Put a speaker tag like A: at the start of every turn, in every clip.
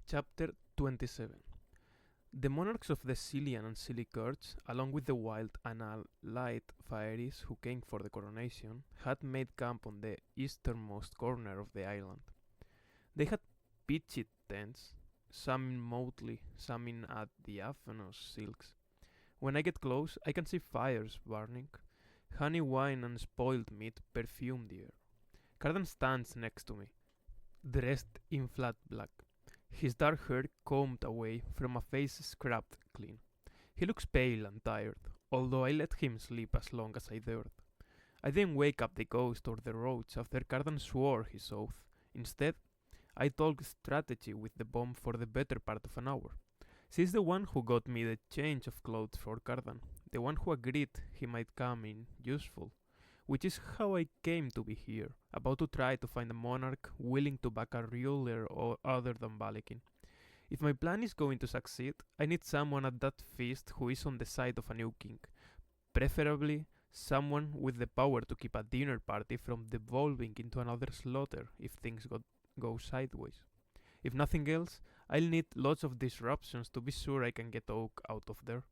A: Chapter 27. The monarchs of the Sicilian and Silicourts, along with the wild and allied Faeries who came for the coronation, had made camp on the easternmost corner of the island. They had pitched tents, some in Motley, some in at the Aphanos silks. When I get close, I can see fires burning. Honey wine and spoiled meat perfume the air. Cardan stands next to me, dressed in flat black, his dark hair combed away from a face scrubbed clean. He looks pale and tired, although I let him sleep as long as I dared. I didn't wake up the ghost or the roach after Cardan swore his oath. Instead, I talked strategy with the bomb for the better part of an hour. She's the one who got me the change of clothes for Cardan, the one who agreed he might come in useful, which is how I came to be here, about to try to find a monarch willing to back a ruler other than Balakin. If my plan is going to succeed, I need someone at that feast who is on the side of a new king, preferably someone with the power to keep a dinner party from devolving into another slaughter if things go sideways. If nothing else, I'll need lots of disruptions to be sure I can get Oak out of there.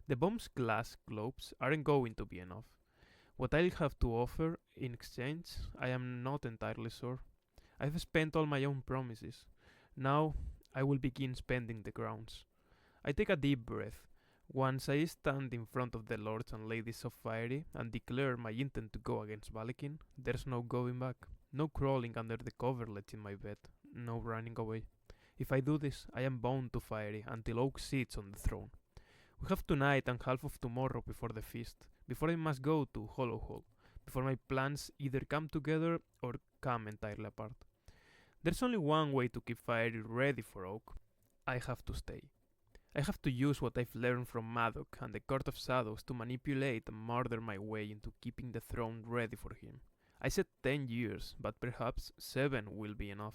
A: The bomb's glass globes aren't going to be enough. What I'll have to offer in exchange, I am not entirely sure. I've spent all my own promises. Now I will begin spending the crowns. I take a deep breath. Once I stand in front of the lords and ladies of Fiery and declare my intent to go against Balakin, there's no going back. No crawling under the coverlet in my bed. No running away. If I do this, I am bound to Fiery until Oak sits on the throne. We have tonight and half of tomorrow before the feast, before I must go to Hollow Hall, before my plans either come together or come entirely apart. There's only one way to keep Fiery ready for Oak. I have to stay. I have to use what I've learned from Madoc and the Court of Shadows to manipulate and murder my way into keeping the throne ready for him. I said 10 years, but perhaps 7 will be enough.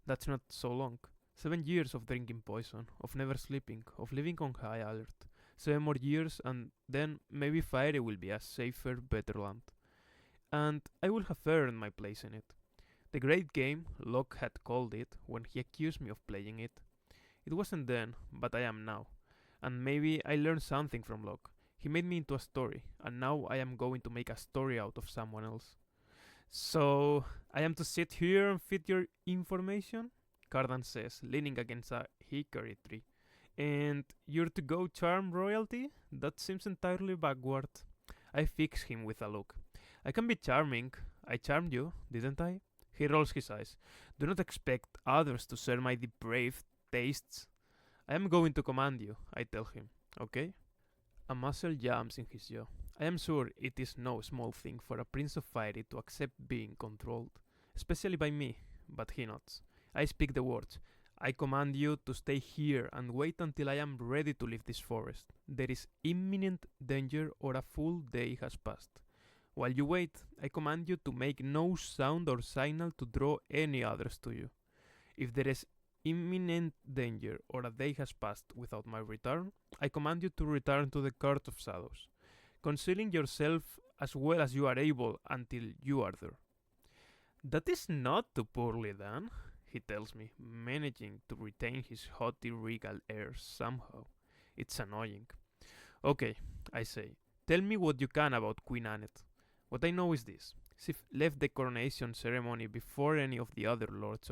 A: That's not so long. 7 years of drinking poison, of never sleeping, of living on high alert. 7 more years and then maybe Fiery will be a safer, better land. And I will have earned my place in it. The great game, Locke had called it when he accused me of playing it. It wasn't then, but I am now. And maybe I learned something from Locke. He made me into a story, and now I am going to make a story out of someone else. So, I am to sit here and feed your information? Cardan says, leaning against a hickory tree. And you're to go charm royalty? That seems entirely backward. I fix him with a look. I can be charming. I charmed you, didn't I? He rolls his eyes. Do not expect others to share my depraved tastes. I am going to command you, I tell him. Okay? A muscle jams in his jaw. I am sure it is no small thing for a Prince of Fiery to accept being controlled, especially by me, but he nods. I speak the words. I command you to stay here and wait until I am ready to leave this forest. There is imminent danger or a full day has passed. While you wait, I command you to make no sound or signal to draw any others to you. If there is imminent danger or a day has passed without my return, I command you to return to the Court of Shadows, concealing yourself as well as you are able until you are there. That is not too poorly done, he tells me, managing to retain his haughty regal air somehow. It's annoying. Okay, I say, tell me what you can about Queen Annette. What I know is this. She left the coronation ceremony before any of the other lords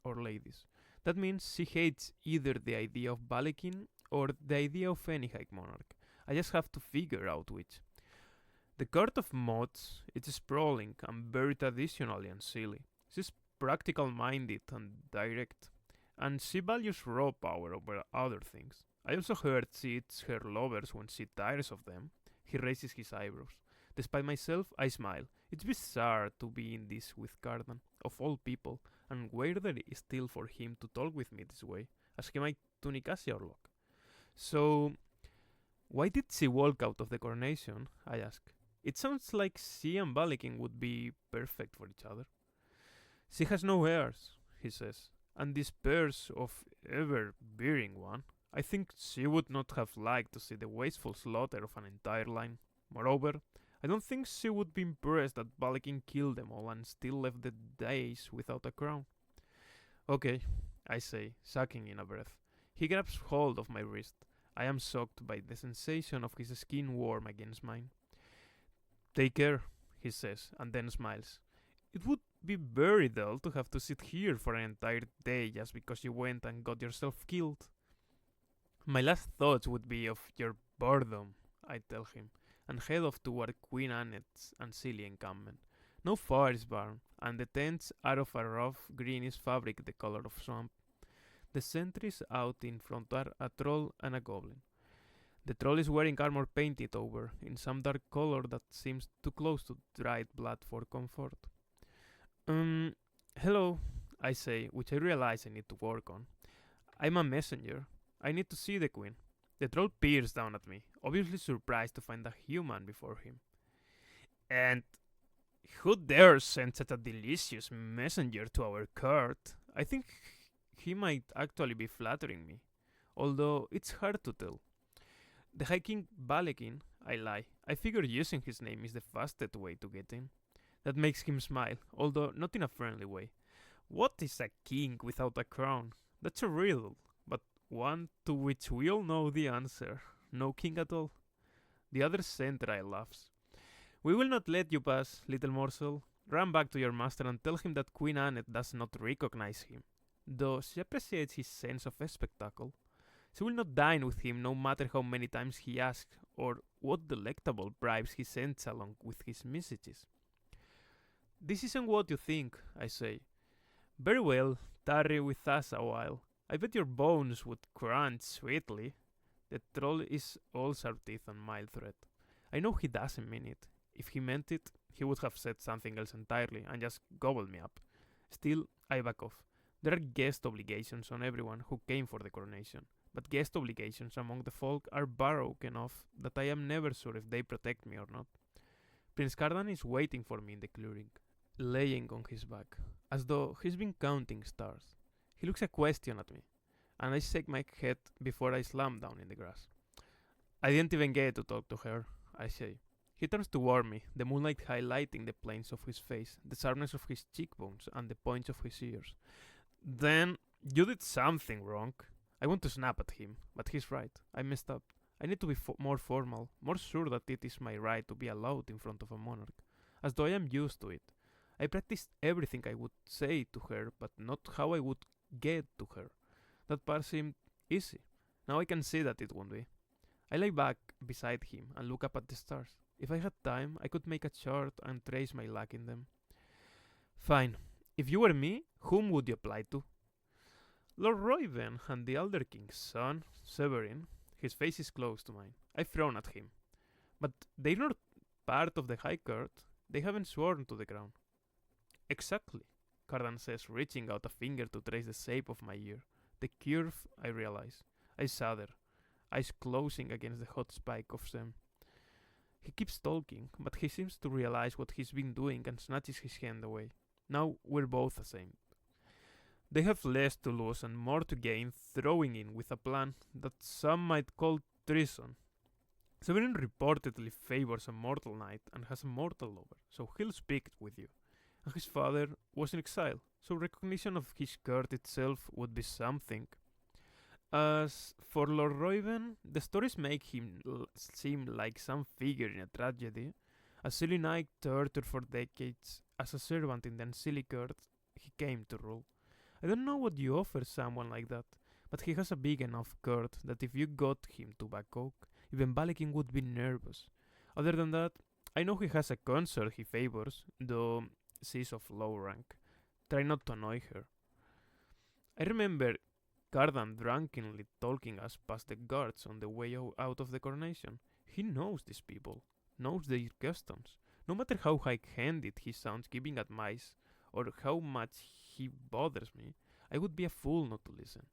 A: or ladies. That means she hates either the idea of Balakin or the idea of any high monarch. I just have to figure out which. The Court of Mods is sprawling and very traditional and silly. She's practical-minded and direct, and she values raw power over other things. I also heard she eats her lovers when she tires of them. He raises his eyebrows. Despite myself, I smile. It's bizarre to be in this with Cardan, of all people, and weirder still for him to talk with me this way, as he might to Nicasia or Locke. So, why did she walk out of the coronation? I ask. It sounds like she and Balakin would be perfect for each other. She has no heirs, he says, and despairs of ever bearing one. I think she would not have liked to see the wasteful slaughter of an entire line. Moreover, I don't think she would be impressed that Balakin killed them all and still left the days without a crown. Okay, I say, sucking in a breath. He grabs hold of my wrist. I am shocked by the sensation of his skin warm against mine. Take care, he says, and then smiles. It would be very dull to have to sit here for an entire day just because you went and got yourself killed. My last thoughts would be of your boredom, I tell him, and head off toward Queen Annette's and Silly encampment. No fires burn, and the tents are of a rough greenish fabric the color of swamp. The sentries out in front are a troll and a goblin. The troll is wearing armor painted over, in some dark color that seems too close to dried blood for comfort. Hello, I say, which I realize I need to work on. I'm a messenger. I need to see the queen. The troll peers down at me, obviously surprised to find a human before him. And who dares send such a delicious messenger to our court? I think he might actually be flattering me, although it's hard to tell. The High King Balekin, I lie. I figure using his name is the fastest way to get in. That makes him smile, although not in a friendly way. What is a king without a crown? That's a riddle, but one to which we all know the answer. No king at all. The other sentry laughs. We will not let you pass, little morsel. Run back to your master and tell him that Queen Annette does not recognize him, though she appreciates his sense of spectacle. She will not dine with him no matter how many times he asks, or what delectable bribes he sends along with his messages. This isn't what you think, I say. Very well, tarry with us a while. I bet your bones would crunch sweetly. The troll is all sharp teeth and mild threat. I know he doesn't mean it. If he meant it, he would have said something else entirely and just gobbled me up. Still, I back off. There are guest obligations on everyone who came for the coronation, but guest obligations among the folk are baroque enough that I am never sure if they protect me or not. Prince Cardan is waiting for me in the clearing, laying on his back, as though he's been counting stars. He looks a question at me, and I shake my head before I slam down in the grass. I didn't even get to talk to her, I say. He turns toward me, the moonlight highlighting the planes of his face, the sharpness of his cheekbones, and the points of his ears. Then, you did something wrong. I want to snap at him, but he's right. I messed up. I need to be more formal, more sure that it is my right to be allowed in front of a monarch, as though I am used to it. I practiced everything I would say to her, but not how I would get to her. That part seemed easy. Now I can see that it won't be. I lie back beside him and look up at the stars. If I had time, I could make a chart and trace my luck in them. Fine. If you were me, whom would you apply to? Lord Roiben and the Elder King's son, Severin. His face is close to mine. I frown at him. But they're not part of the High Court. They haven't sworn to the crown. Exactly, Cardan says, reaching out a finger to trace the shape of my ear. The curve, I realize. I shudder, eyes closing against the hot spike of them. He keeps talking, but he seems to realize what he's been doing and snatches his hand away. Now we're both the same. They have less to lose and more to gain throwing in with a plan that some might call treason. Severin reportedly favors a mortal knight and has a mortal lover, so he'll speak with you. And his father was in exile, so recognition of his court itself would be something. As for Lord Roiben, the stories make him seem like some figure in a tragedy. A silly knight tortured for decades as a servant in the silly court he came to rule. I don't know what you offer someone like that, but he has a big enough court that if you got him to back oak, even Balekin would be nervous. Other than that, I know he has a consort he favors, though she's of low rank. Try not to annoy her. I remember Cardan drunkenly talking us past the guards on the way out of the coronation. He knows these people, knows their customs. No matter how high-handed he sounds giving advice, or how much he bothers me, I would be a fool not to listen.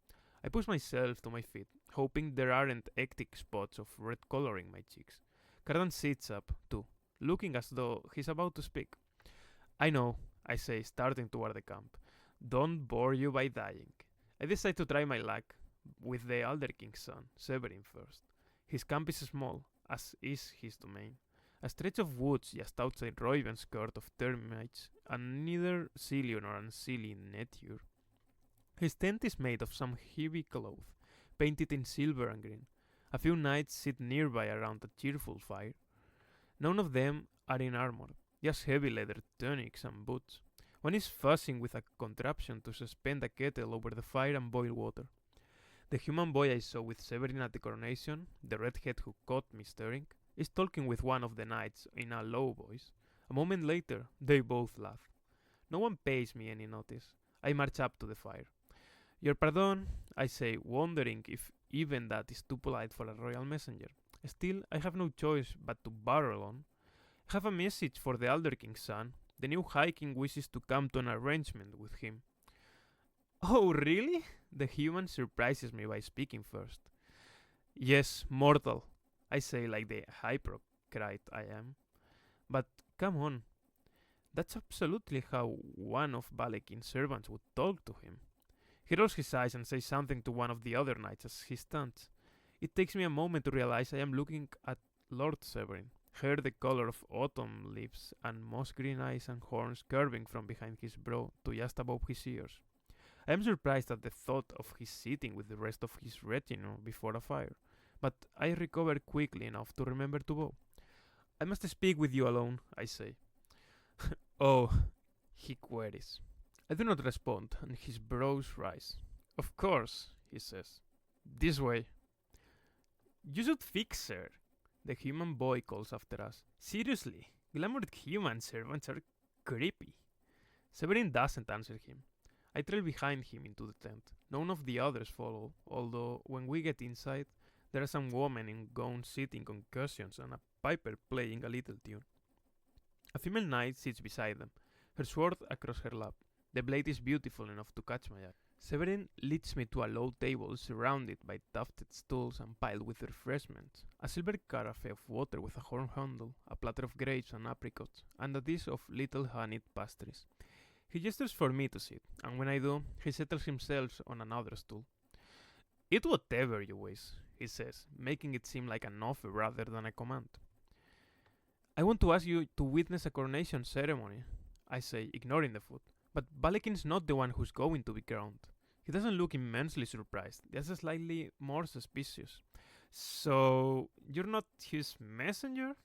A: I push myself to my feet, hoping there aren't hectic spots of red coloring my cheeks. Cardan sits up, too, looking as though he's about to speak. I know, I say, starting toward the camp. Don't bore you by dying. I decide to try my luck with the Elder King's son, Severin, first. His camp is small, as is his domain. A stretch of woods just outside Roiben's court of termites, and neither silly nor unsilly nature. His tent is made of some heavy cloth, painted in silver and green. A few knights sit nearby around a cheerful fire. None of them are in armor, just heavy leather tunics and boots. One is fussing with a contraption to suspend a kettle over the fire and boil water. The human boy I saw with Severin at the coronation, the redhead who caught me staring, is talking with one of the knights in a low voice. A moment later, they both laugh. No one pays me any notice. I march up to the fire. Your pardon, I say, wondering if even that is too polite for a royal messenger. Still, I have no choice but to barrel on. I have a message for the Elder King's son. The new High King wishes to come to an arrangement with him. Oh, really? The human surprises me by speaking first. Yes, mortal, I say like the hypocrite I am. But come on, that's absolutely how one of Balekin's servants would talk to him. He rolls his eyes and says something to one of the other knights as he stands. It takes me a moment to realize I am looking at Lord Severin, hair the color of autumn leaves and moss green eyes and horns curving from behind his brow to just above his ears. I am surprised at the thought of his sitting with the rest of his retinue before a fire, but I recover quickly enough to remember to bow. I must speak with you alone, I say. Oh, he queries. I do not respond, and his brows rise. Of course, he says. This way. You should fix, sir. The human boy calls after us. Seriously, glamoured human servants are creepy. Severin doesn't answer him. I trail behind him into the tent. None of the others follow, although when we get inside, there are some women in gowns sitting on cushions and a piper playing a little tune. A female knight sits beside them, her sword across her lap. The blade is beautiful enough to catch my eye. Severin leads me to a low table surrounded by tufted stools and piled with refreshments, a silver carafe of water with a horn handle, a platter of grapes and apricots, and a dish of little honeyed pastries. He gestures for me to sit, and when I do, he settles himself on another stool. Eat whatever you wish, he says, making it seem like an offer rather than a command. I want to ask you to witness a coronation ceremony, I say, ignoring the food. But Balekin's not the one who's going to be crowned. He doesn't look immensely surprised, just slightly more suspicious. So, you're not his messenger?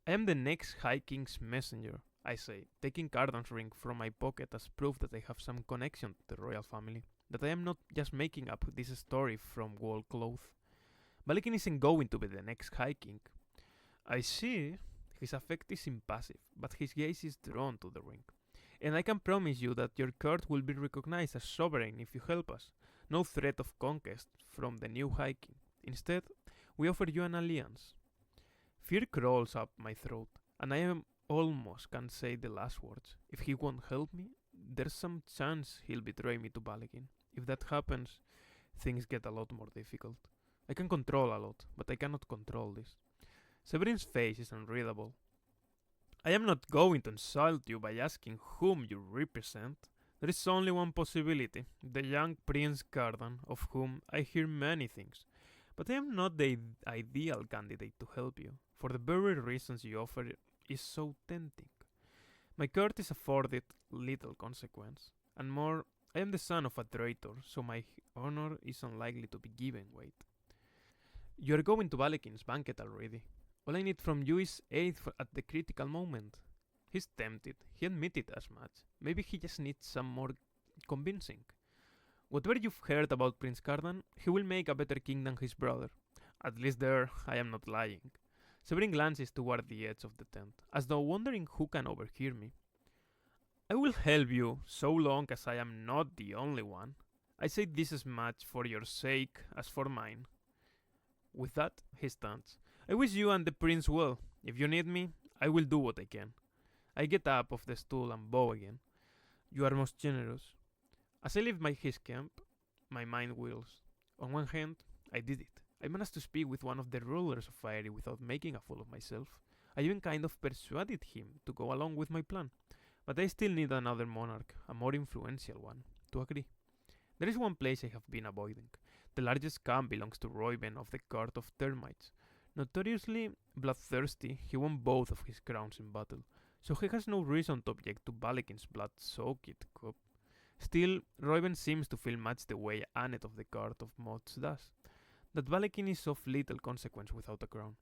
A: I am the next High King's messenger, I say, taking Cardan's ring from my pocket as proof that I have some connection to the royal family, that I am not just making up this story from wall cloth. Balekin isn't going to be the next High King. I see. His affect is impassive, but his gaze is drawn to the ring. And I can promise you that your court will be recognized as sovereign if you help us. No threat of conquest from the new High King. Instead, we offer you an alliance. Fear crawls up my throat, and I almost can't say the last words. If he won't help me, there's some chance he'll betray me to Balekin. If that happens, things get a lot more difficult. I can control a lot, but I cannot control this. Severin's face is unreadable. I am not going to insult you by asking whom you represent. There is only one possibility, the young Prince Cardan, of whom I hear many things. But I am not the ideal candidate to help you, for the very reasons you offer is so tempting. My court is afforded little consequence, and more, I am the son of a traitor, so my honor is unlikely to be given weight. You are going to Balekin's banquet already. All I need from you is aid at the critical moment. He's tempted. He admitted as much. Maybe he just needs some more convincing. Whatever you've heard about Prince Cardan, he will make a better king than his brother. At least there, I am not lying. Severin glances toward the edge of the tent, as though wondering who can overhear me. I will help you, so long as I am not the only one. I say this as much for your sake as for mine. With that, he stands. I wish you and the prince well. If you need me, I will do what I can. I get up off the stool and bow again. You are most generous. As I leave his camp, my mind wheels. On one hand, I did it. I managed to speak with one of the rulers of Fiery without making a fool of myself. I even kind of persuaded him to go along with my plan. But I still need another monarch, a more influential one, to agree. There is one place I have been avoiding. The largest camp belongs to Roiben of the Court of Termites. Notoriously bloodthirsty, he won both of his crowns in battle, so he has no reason to object to Balekin's blood-soaked cup. Still, Roiben seems to feel much the way Annette of the Court of Moths does, that Balekin is of little consequence without a crown.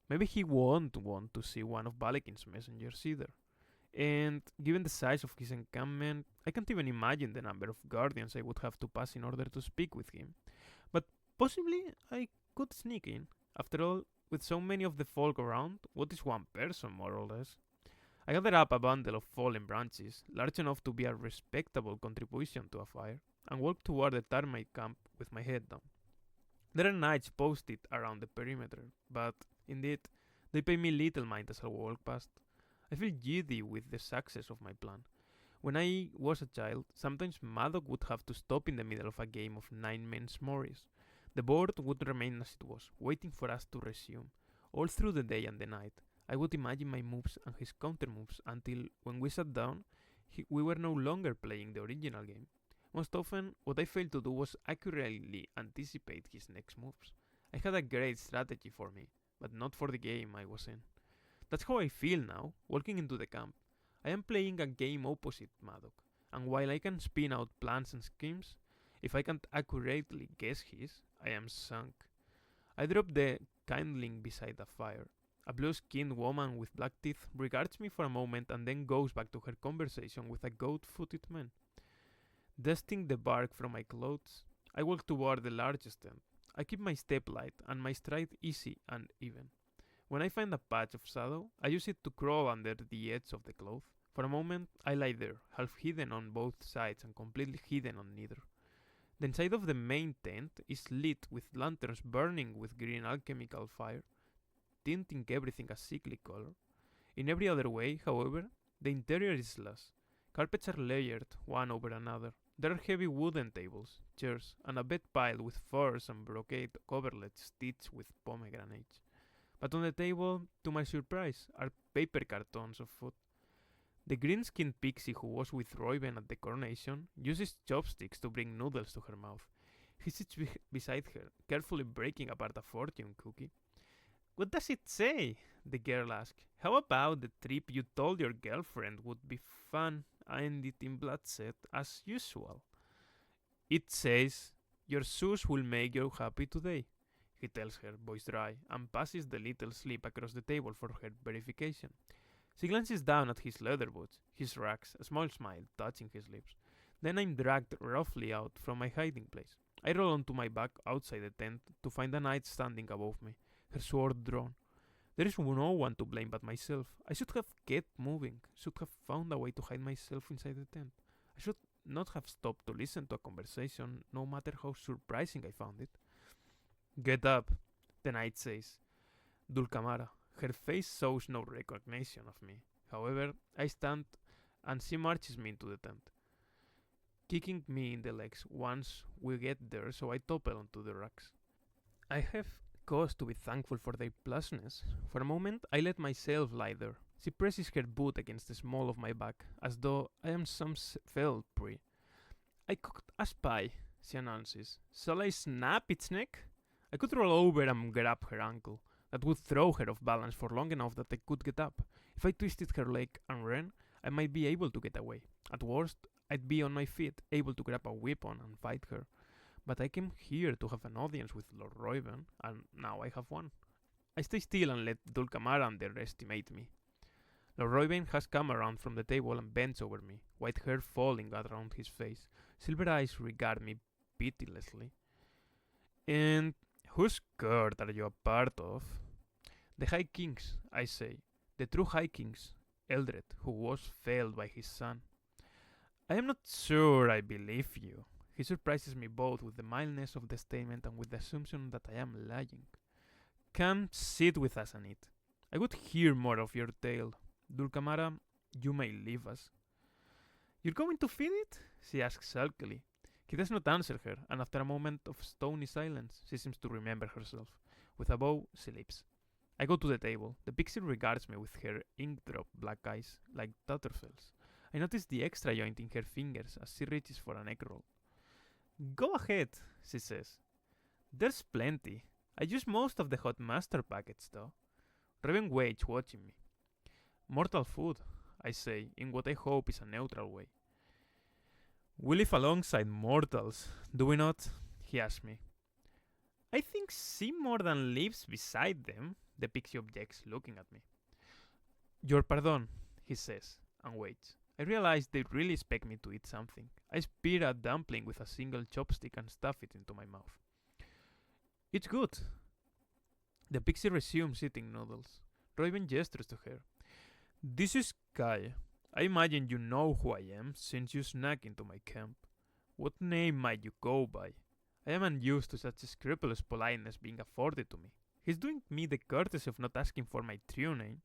A: Maybe he won't want to see one of Balekin's messengers either. And given the size of his encampment, I can't even imagine the number of guardians I would have to pass in order to speak with him. But possibly I could sneak in. After all, with so many of the folk around, what is one person more or less? I gathered up a bundle of fallen branches, large enough to be a respectable contribution to a fire, and walked toward the termite camp with my head down. There are knights posted around the perimeter, but, indeed, they pay me little mind as I walk past. I feel giddy with the success of my plan. When I was a child, sometimes Madoc would have to stop in the middle of a game of 9 men's Morris. The board would remain as it was, waiting for us to resume. All through the day and the night, I would imagine my moves and his counter moves until, when we sat down, we were no longer playing the original game. Most often, what I failed to do was accurately anticipate his next moves. I had a great strategy for me, but not for the game I was in. That's how I feel now, walking into the camp. I am playing a game opposite Madoc, and while I can spin out plans and schemes, if I can't accurately guess his, I am sunk. I drop the kindling beside the fire. A blue-skinned woman with black teeth regards me for a moment and then goes back to her conversation with a goat-footed man. Dusting the bark from my clothes, I walk toward the largest tent. I keep my step light and my stride easy and even. When I find a patch of shadow, I use it to crawl under the edge of the cloth. For a moment, I lie there, half hidden on both sides and completely hidden on neither. The inside of the main tent is lit with lanterns burning with green alchemical fire, tinting everything a sickly color. In every other way, however, the interior is lush. Carpets are layered, one over another. There are heavy wooden tables, chairs, and a bed piled with furs and brocade coverlets stitched with pomegranates. But on the table, to my surprise, are paper cartons of food. The green-skinned pixie who was with Roiben at the coronation uses chopsticks to bring noodles to her mouth. He sits beside her, carefully breaking apart a fortune cookie. "What does it say?" the girl asked. "How about the trip you told your girlfriend would be fun and it in bloodshed as usual?" "It says, your shoes will make you happy today," he tells her, voice dry, and passes the little slip across the table for her verification. She glances down at his leather boots, his rags, a small smile touching his lips. Then I'm dragged roughly out from my hiding place. I roll onto my back outside the tent to find a knight standing above me, her sword drawn. There is no one to blame but myself. I should have kept moving, should have found a way to hide myself inside the tent. I should not have stopped to listen to a conversation, no matter how surprising I found it. "Get up," the knight says. Dulcamara. Her face shows no recognition of me. However, I stand and she marches me into the tent, kicking me in the legs once we get there, so I topple onto the rocks. I have cause to be thankful for their plumpness. For a moment, I let myself lie there. She presses her boot against the small of my back, as though I am some fell prey. "I cooked a spy," she announces. "Shall I snap its neck?" I could roll over and grab her ankle. That would throw her off balance for long enough that I could get up. If I twisted her leg and ran, I might be able to get away. At worst, I'd be on my feet, able to grab a weapon and fight her. But I came here to have an audience with Lord Roiben, and now I have one. I stay still and let Dulcamara underestimate me. Lord Roiben has come around from the table and bends over me, white hair falling around his face. Silver eyes regard me pitilessly. "And whose court are you a part of?" "The High King's," I say. "The true High King's, Eldred, who was felled by his son." "I am not sure I believe you." He surprises me both with the mildness of the statement and with the assumption that I am lying. "Come sit with us and eat. I would hear more of your tale. Dulcamara, you may leave us." "You're going to feed it?" she asks sulkily. He does not answer her, and after a moment of stony silence, she seems to remember herself. With a bow, she leaves. I go to the table. The pixie regards me with her ink-drop black eyes, like Tatterfell's. I notice the extra joint in her fingers as she reaches for an egg roll. "Go ahead," she says. "There's plenty. I use most of the hot mustard packets, though." Roiben waits, watching me. "Mortal food," I say, in what I hope is a neutral way. We live alongside mortals, do we not? He asked me. I think she more than lives beside them, the pixie objects, looking at me. Your pardon, he says, and waits. I realize they really expect me to eat something. I spear a dumpling with a single chopstick and stuff it into my mouth. It's good. The pixie resumes eating noodles. Roiben gestures to her. This is Kai. I imagine you know who I am, since you snuck into my camp. What name might you go by? I am unused to such scrupulous politeness being afforded to me. He's doing me the courtesy of not asking for my true name.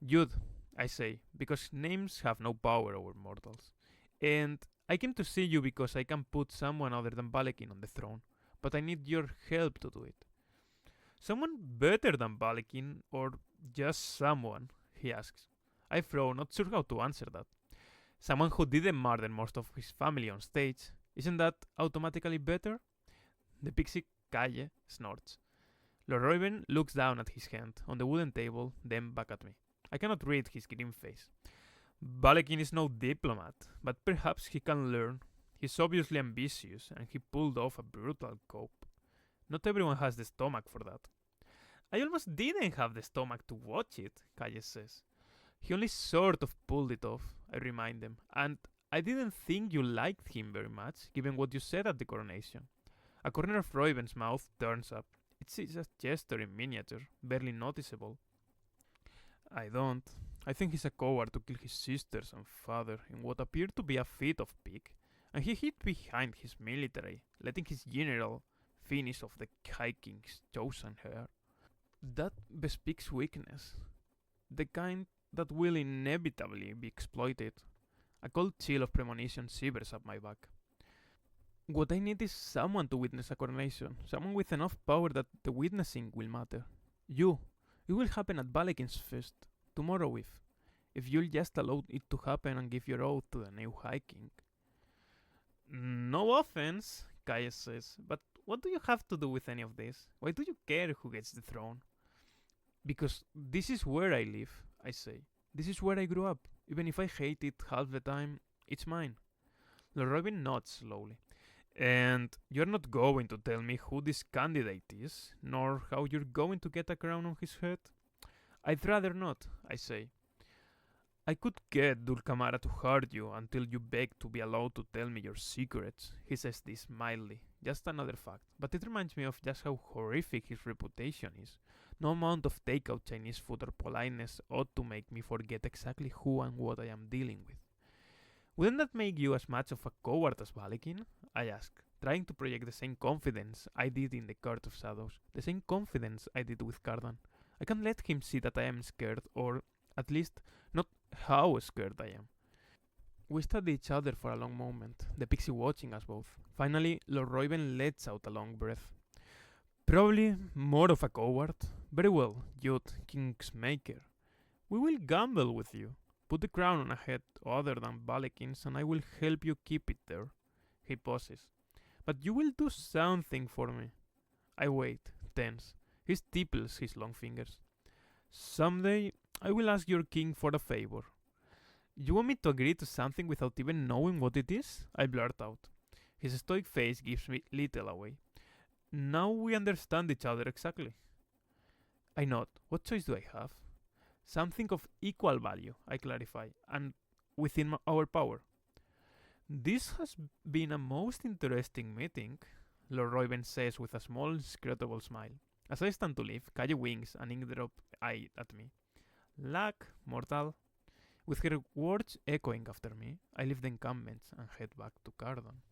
A: Jude, I say, because names have no power over mortals. And I came to see you because I can put someone other than Balekin on the throne, but I need your help to do it. Someone better than Balekin, or just someone? He asks. I frown, not sure how to answer that. Someone who didn't murder most of his family on stage. Isn't that automatically better? The pixie Calle snorts. Lord Roiben looks down at his hand on the wooden table, then back at me. I cannot read his grim face. Balekin is no diplomat, but perhaps he can learn. He's obviously ambitious, and he pulled off a brutal coup. Not everyone has the stomach for that. I almost didn't have the stomach to watch it, Calle says. He only sort of pulled it off, I remind them, and I didn't think you liked him very much, given what you said at the coronation. A corner of Roiben's mouth turns up. It's a gesture in miniature, barely noticeable. I don't. I think he's a coward to kill his sisters and father in what appeared to be a fit of pique, and he hid behind his military, letting his general finish off the High King's chosen heir. That bespeaks weakness, the kind that will inevitably be exploited. A cold chill of premonition shivers up my back. What I need is someone to witness a coronation, someone with enough power that the witnessing will matter. You. It will happen at Balekin's feast, tomorrow if you'll just allow it to happen and give your oath to the new High King. No offense, Kaya says, but what do you have to do with any of this? Why do you care who gets the throne? Because this is where I live, I say. This is where I grew up. Even if I hate it half the time, it's mine. Lord Roiben nods slowly. And you're not going to tell me who this candidate is, nor how you're going to get a crown on his head? I'd rather not, I say. I could get Dulcamara to hurt you until you beg to be allowed to tell me your secrets. He says this mildly, just another fact, but it reminds me of just how horrific his reputation is. No amount of takeout Chinese food or politeness ought to make me forget exactly who and what I am dealing with. Wouldn't that make you as much of a coward as Balekin? I ask, trying to project the same confidence I did in the Court of Shadows, the same confidence I did with Cardan. I can't let him see that I am scared, or at least not how scared I am. We study each other for a long moment, the pixie watching us both. Finally, Lord Roiben lets out a long breath. Probably more of a coward. Very well, Jude, King's Maker. We will gamble with you. Put the crown on a head other than Balekin's and I will help you keep it there. He pauses. But you will do something for me. I wait, tense. He stipples his long fingers. Someday I will ask your king for a favor. You want me to agree to something without even knowing what it is? I blurt out. His stoic face gives me little away. Now we understand each other exactly. I nod. What choice do I have? Something of equal value, I clarify, and within our power. This has been a most interesting meeting, Lord Roiben says with a small, inscrutable smile. As I stand to leave, Kaye winks an ink-drop eye at me. Luck, mortal. With her words echoing after me, I leave the encampments and head back to Cardan.